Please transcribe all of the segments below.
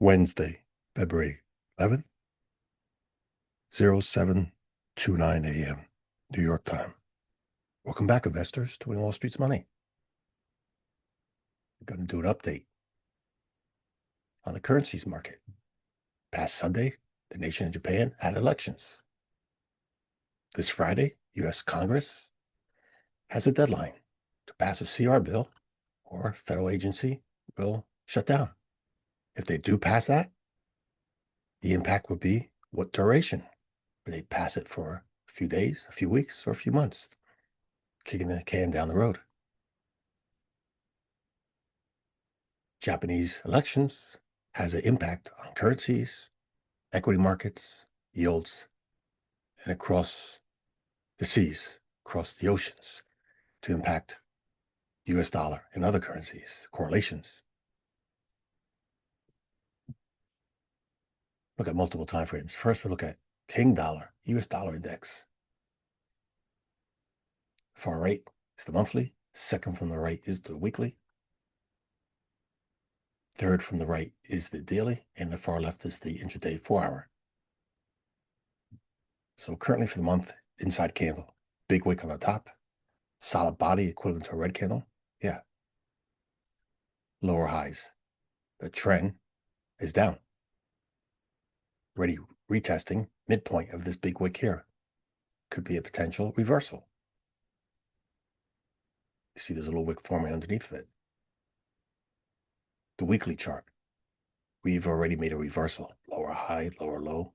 Wednesday, February 11th, 0729 a.m. New York time. Welcome back, investors, to Winning Wall Street's Money. We're going to do an update on the currencies market. Past Sunday, the nation of Japan had elections. This Friday, U.S. Congress has a deadline to pass a CR bill, or federal agency will shut down. If they do pass that, the impact would be what duration? Would they pass it for a few days, a few weeks, or a few months? Kicking the can down the road. Japanese elections has an impact on currencies, equity markets, yields, and across the seas, across the oceans, to impact US dollar and other currencies, correlations. Look at multiple time frames. First, we look at King dollar, US dollar index. Far right is the monthly. Second from the right is the weekly. Third from the right is the daily, and the far left is the intraday 4-hour. So currently for the month, inside candle, big wick on the top, solid body equivalent to a red candle. Yeah. Lower highs. The trend is down. Already retesting midpoint of this big wick here. Could be a potential reversal. You see there's a little wick forming underneath of it. The weekly chart. We've already made a reversal. Lower high, lower low.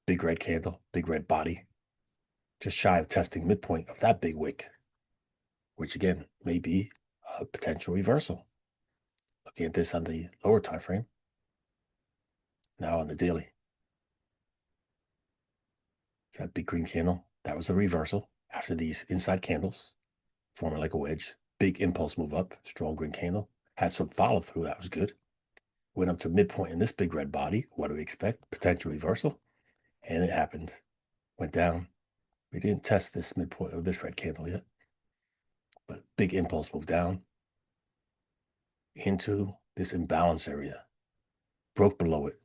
Big red candle, big red body. Just shy of testing midpoint of that big wick, which again may be a potential reversal. Looking at this on the lower time frame. Now on the daily. That big green candle, that was a reversal after these inside candles, forming like a wedge. Big impulse move up, strong green candle. Had some follow through, that was good. Went up to midpoint in this big red body. What do we expect? Potential reversal. And it happened. Went down. We didn't test this midpoint of this red candle yet. But big impulse move down into this imbalance area. Broke below it.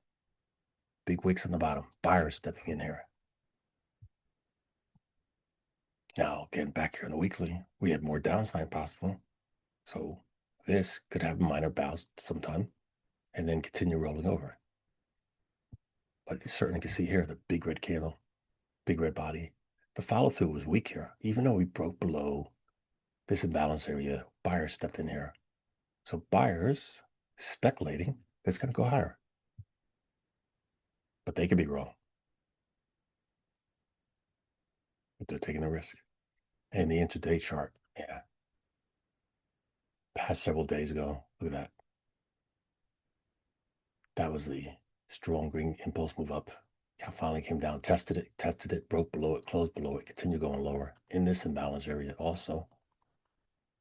Big wicks on the bottom. Buyers stepping in here. Now, getting back here on the weekly, we had more downside possible. So this could have a minor bounce sometime and then continue rolling over. But you certainly can see here the big red candle, big red body. The follow through was weak here, even though we broke below this imbalance area. Buyers stepped in here. So buyers speculating it's going to go higher. But they could be wrong. But they're taking a risk. And the intraday chart, yeah. Past several days ago, look at that. That was the strong green impulse move up. Finally came down, tested it, broke below it, closed below it, continued going lower in this imbalance area also.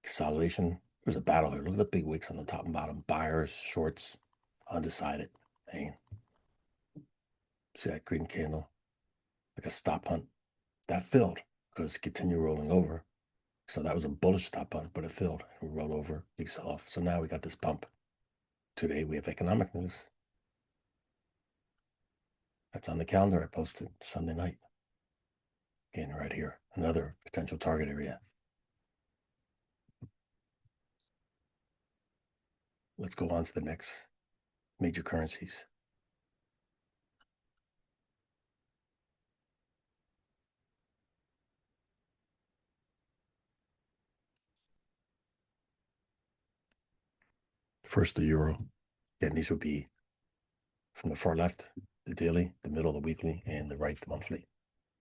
Consolidation. There's a battle here. Look at the big wicks on the top and bottom. Buyers, shorts, undecided. Hey, see that green candle? Like a stop hunt. That filled because it continued rolling over. So that was a bullish stop hunt, but it filled and we rolled over, big sell off. So now we got this pump. Today we have economic news. That's on the calendar I posted Sunday night. Again, right here, another potential target area. Let's go on to the next major currencies. First, the euro. Again, these would be from the far left, the daily, the middle, the weekly, and the right, the monthly.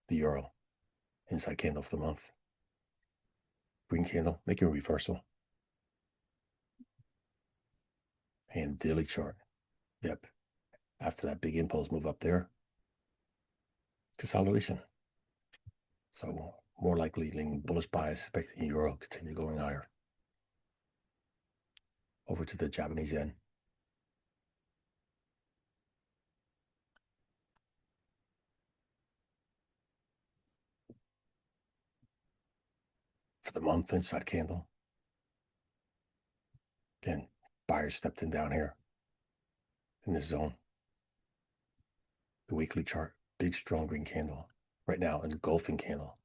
The euro, inside candle for the month. Green candle, making a reversal. And daily chart. Yep. After that big impulse move up there, consolidation. So more likely leaning bullish bias, expecting euro continue going higher. Over to the Japanese yen. For the month, inside candle. Again, buyers stepped in down here. in this zone. The weekly chart, big strong green candle. Right now, engulfing candle.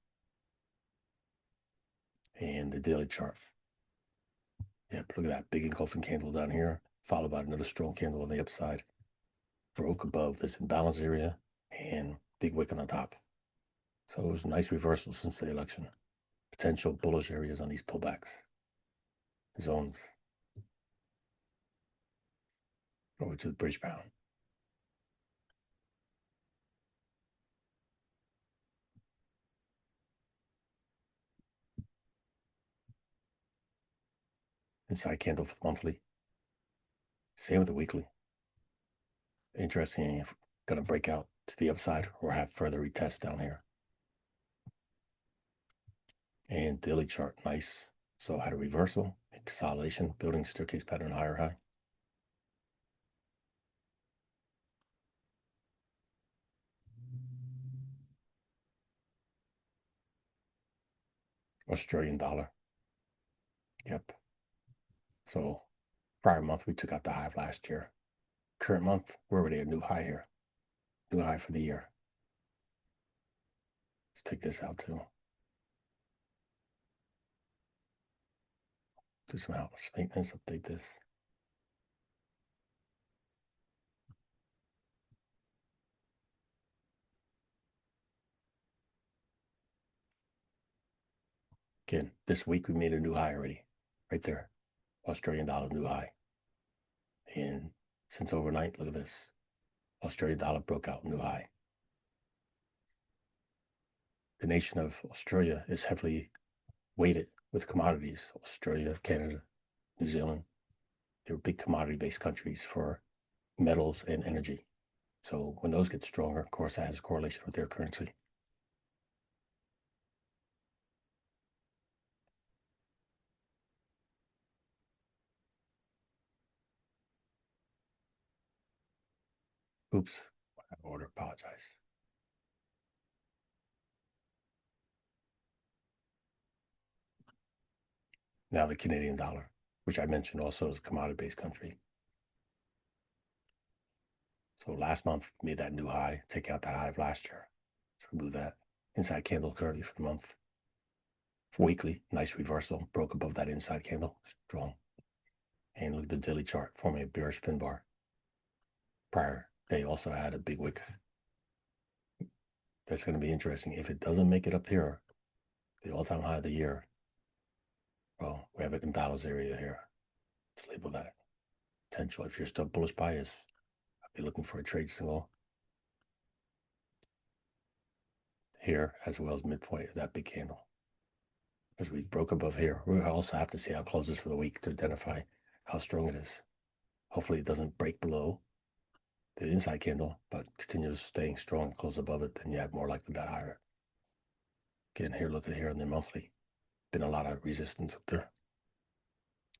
And the daily chart. Yep, look at that big engulfing candle down here, followed by another strong candle on the upside. Broke above this imbalance area and big wick on the top. So it was a nice reversal since the election. Potential bullish areas on these pullbacks. Zones. Over to the British pound. Inside candle for the monthly. Same with the weekly. Interesting if going to break out to the upside or have further retest down here. And daily chart, nice. So had a reversal, consolidation, building staircase pattern higher high. Australian dollar. Yep. So prior month, we took out the high of last year. Current month, we're already a new high here. New high for the year. Let's take this out too. Do some house maintenance, update this. Again, this week we made a new high already. Right there. Australian dollar new high. And since overnight, look at this. Australian dollar broke out new high. The nation of Australia is heavily weighted with commodities. Australia, Canada, New Zealand. They're big commodity-based countries for metals and energy. So when those get stronger, of course, that has a correlation with their currency. Oops, out of order, apologize. Now the Canadian dollar, which I mentioned also is a commodity-based country. So last month made that new high, taking out that high of last year. Let's remove that. Inside candle currently for the month. For weekly, nice reversal, broke above that inside candle, strong. And look at the daily chart, forming a bearish pin bar. Prior, they also had a big wick. That's going to be interesting. If it doesn't make it up here, the all-time high of the year, well, we have an imbalance area here. Let's label that. Potential. If you're still bullish bias, I'll be looking for a trade signal here as well as midpoint of that big candle. As we broke above here, we'll also have to see how it closes for the week to identify how strong it is. Hopefully it doesn't break below the inside candle, but continues staying strong and close above it, then you have more likely that higher. Again, here, look at here in the monthly. Been a lot of resistance up there.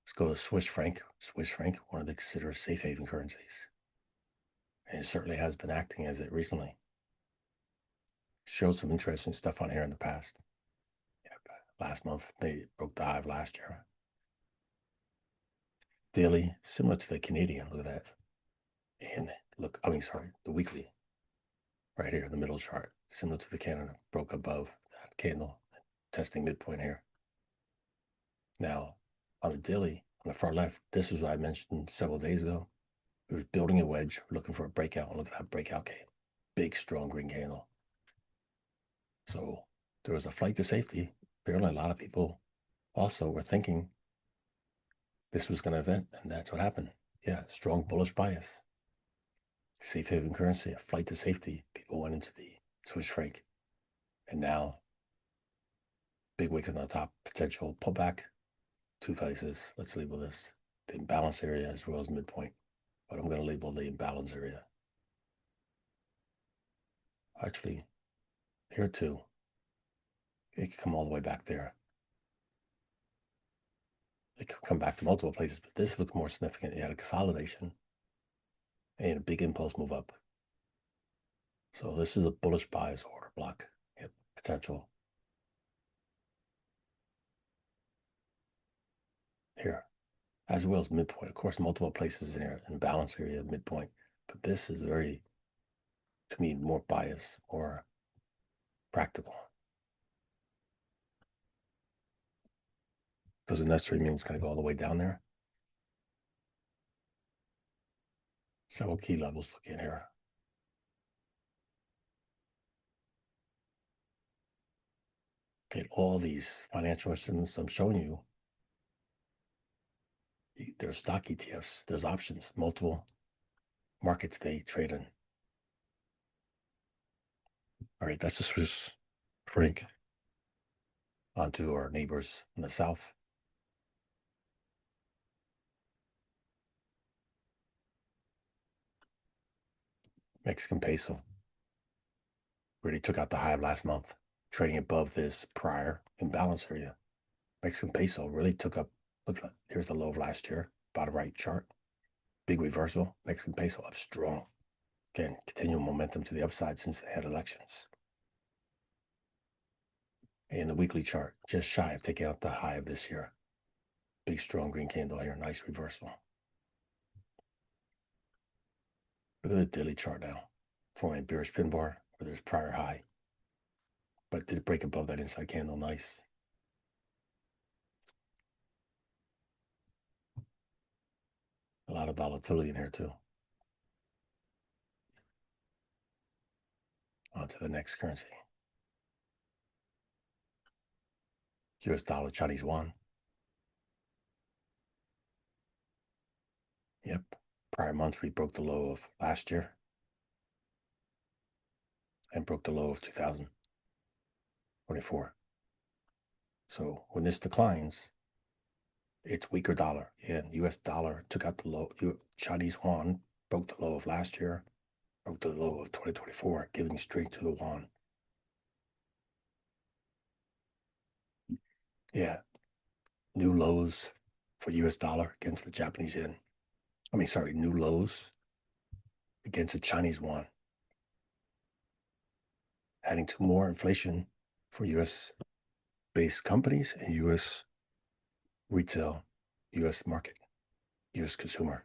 Let's go to Swiss franc. Swiss franc, one of the considered safe haven currencies. And it certainly has been acting as it recently. Showed some interesting stuff on here in the past. Yep. Last month, they broke the high of last year. Daily, similar to the Canadian, look at that. And look, the weekly, right here in the middle chart, similar to the Canada, broke above that candle, testing midpoint here. Now, on the daily, on the far left, this is what I mentioned several days ago. It was building a wedge, looking for a breakout, and look at that breakout came. Big, strong green candle. So there was a flight to safety. Apparently, a lot of people also were thinking this was going to event, and that's what happened. Yeah, strong bullish bias. Safe haven currency, a flight to safety. People went into the Swiss franc. And now, big wick on the top, potential pullback. Two places. Let's label this the imbalance area as well as midpoint. But I'm going to label the imbalance area. Actually, here too. It could come all the way back there. It could come back to multiple places, but this looked more significant. You had a consolidation and a big impulse move up. So this is a bullish bias order block. Yep, potential. Here, as well as midpoint. Of course, multiple places in here in the balance area, midpoint. But this is very, to me, more biased or practical. Doesn't necessarily mean it's going to go all the way down there. Several key levels looking here. Okay, all these financial instruments I'm showing you, there's stock ETFs, there's options, multiple markets they trade in. All right, that's the Swiss franc. On to our neighbors in the south. Mexican peso. Already took out the high of last month, trading above this prior imbalance area. Mexican peso really took up, look, here's the low of last year, bottom right chart. Big reversal, Mexican peso up strong. Again, continual momentum to the upside since they had elections. And the weekly chart, just shy of taking out the high of this year. Big strong green candle here, nice reversal. Look at the daily chart now, forming a bearish pin bar where there's prior high. But did it break above that inside candle? Nice. A lot of volatility in here too. On to the next currency. US dollar, Chinese yuan. Yep. Prior month, we broke the low of last year and broke the low of 2024. So when this declines, it's weaker dollar. And US dollar took out the low. Chinese yuan broke the low of last year, broke the low of 2024, giving strength to the yuan. Yeah. New lows for US dollar against the Japanese yen. New lows against the Chinese yuan. Adding to more inflation for US-based companies and US retail, US market, US consumer.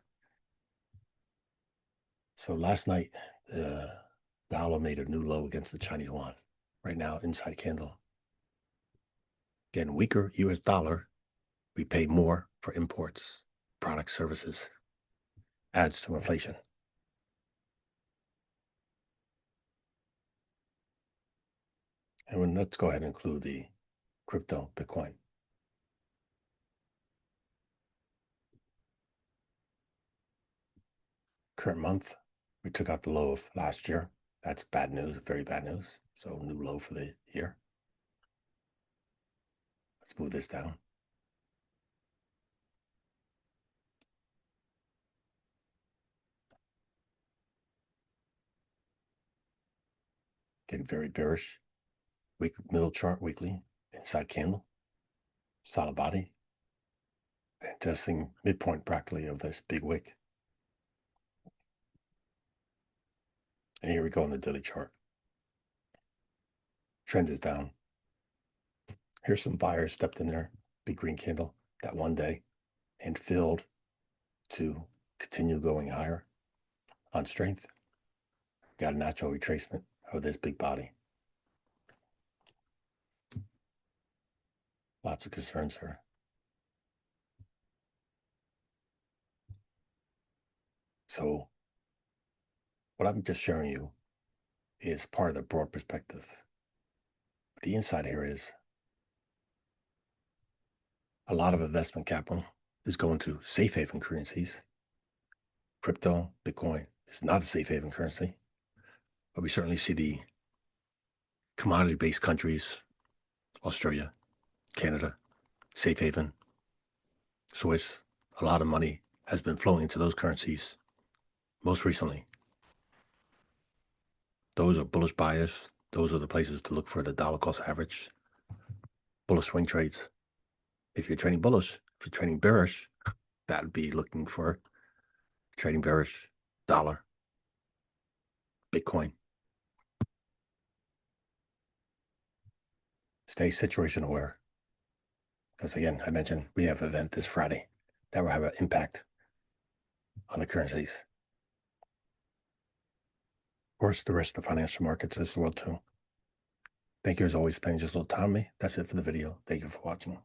So last night, the dollar made a new low against the Chinese yuan. Right now, inside candle. Again, weaker US dollar, we pay more for imports, products, services. Adds to inflation. And let's go ahead and include the crypto, Bitcoin. Current month, we took out the low of last year. That's bad news, very bad news. So new low for the year. Let's move this down. Getting very bearish. Middle chart weekly, inside candle, solid body, and testing midpoint practically of this big wick. And here we go on the daily chart. Trend is down. Here's some buyers stepped in there, big green candle that one day, and filled to continue going higher on strength. Got a natural retracement of this big body. Lots of concerns here. So what I'm just showing you is part of the broad perspective. The inside here is a lot of investment capital is going to safe haven currencies. Crypto, Bitcoin is not a safe haven currency, but we certainly see the commodity-based countries, Australia, Canada, safe haven, Swiss, a lot of money has been flowing into those currencies most recently. Those are bullish bias. Those are the places to look for the dollar cost average. Bullish swing trades. If you're trading bullish, if you're trading bearish, that would be looking for trading bearish, dollar, Bitcoin. Stay situation aware. Because again, I mentioned we have an event this Friday that will have an impact on the currencies. course, the rest of the financial markets as well too. Thank you as always, spending just a little time with me. That's it for the video. Thank you for watching.